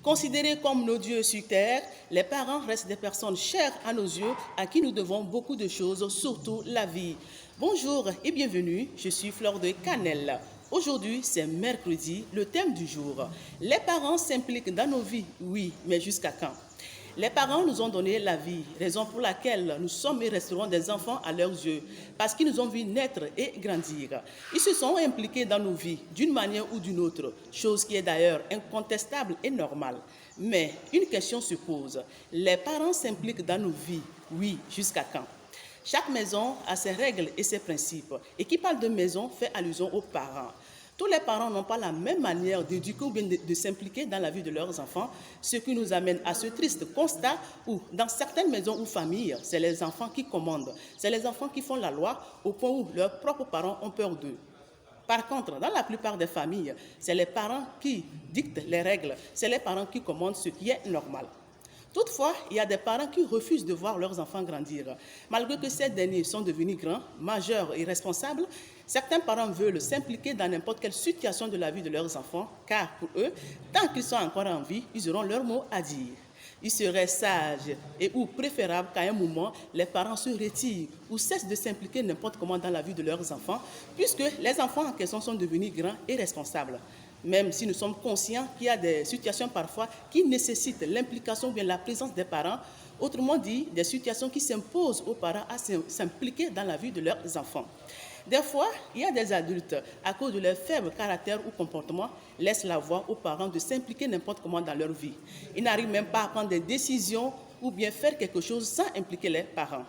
Considérés comme nos dieux sur terre, les parents restent des personnes chères à nos yeux, à qui nous devons beaucoup de choses, surtout la vie. Bonjour et bienvenue, je suis Fleur de Cannelle. Aujourd'hui, c'est mercredi, le thème du jour. Les parents s'impliquent dans nos vies, oui, mais jusqu'à quand? Les parents nous ont donné la vie, raison pour laquelle nous sommes et resterons des enfants à leurs yeux, parce qu'ils nous ont vus naître et grandir. Ils se sont impliqués dans nos vies, d'une manière ou d'une autre, chose qui est d'ailleurs incontestable et normale. Mais une question se pose, les parents s'impliquent dans nos vies, oui, jusqu'à quand? Chaque maison a ses règles et ses principes, et qui parle de maison fait allusion aux parents. Tous les parents n'ont pas la même manière d'éduquer ou bien de s'impliquer dans la vie de leurs enfants, ce qui nous amène à ce triste constat où, dans certaines maisons ou familles, c'est les enfants qui commandent, c'est les enfants qui font la loi au point où leurs propres parents ont peur d'eux. Par contre, dans la plupart des familles, c'est les parents qui dictent les règles, c'est les parents qui commandent ce qui est normal. Toutefois, il y a des parents qui refusent de voir leurs enfants grandir. Malgré que ces derniers sont devenus grands, majeurs et responsables, certains parents veulent s'impliquer dans n'importe quelle situation de la vie de leurs enfants, car pour eux, tant qu'ils sont encore en vie, ils auront leur mot à dire. Il serait sage et ou préférable qu'à un moment, les parents se retirent ou cessent de s'impliquer n'importe comment dans la vie de leurs enfants, puisque les enfants en question sont devenus grands et responsables. Même si nous sommes conscients qu'il y a des situations parfois qui nécessitent l'implication ou bien la présence des parents, autrement dit, des situations qui s'imposent aux parents à s'impliquer dans la vie de leurs enfants. Des fois, il y a des adultes, à cause de leur faible caractère ou comportement, laissent la voie aux parents de s'impliquer n'importe comment dans leur vie. Ils n'arrivent même pas à prendre des décisions ou bien faire quelque chose sans impliquer les parents.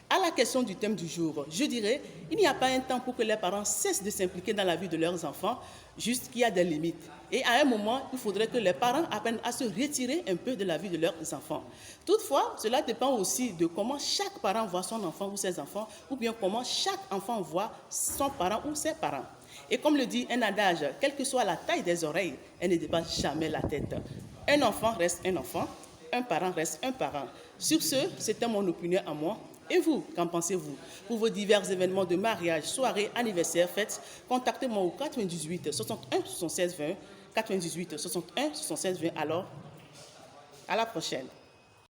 À la question du thème du jour, je dirais, il n'y a pas un temps pour que les parents cessent de s'impliquer dans la vie de leurs enfants, juste qu'il y a des limites. Et à un moment, il faudrait que les parents apprennent à se retirer un peu de la vie de leurs enfants. Toutefois, cela dépend aussi de comment chaque parent voit son enfant ou ses enfants, ou bien comment chaque enfant voit son parent ou ses parents. Et comme le dit un adage, quelle que soit la taille des oreilles, elle ne dépasse jamais la tête. Un enfant reste un enfant, un parent reste un parent. Sur ce, c'était mon opinion à moi. Et vous, qu'en pensez-vous? Pour vos divers événements de mariage, soirées, anniversaires, fêtes, contactez-moi au 98 61 76 20, 98 61 76 20. Alors, à la prochaine.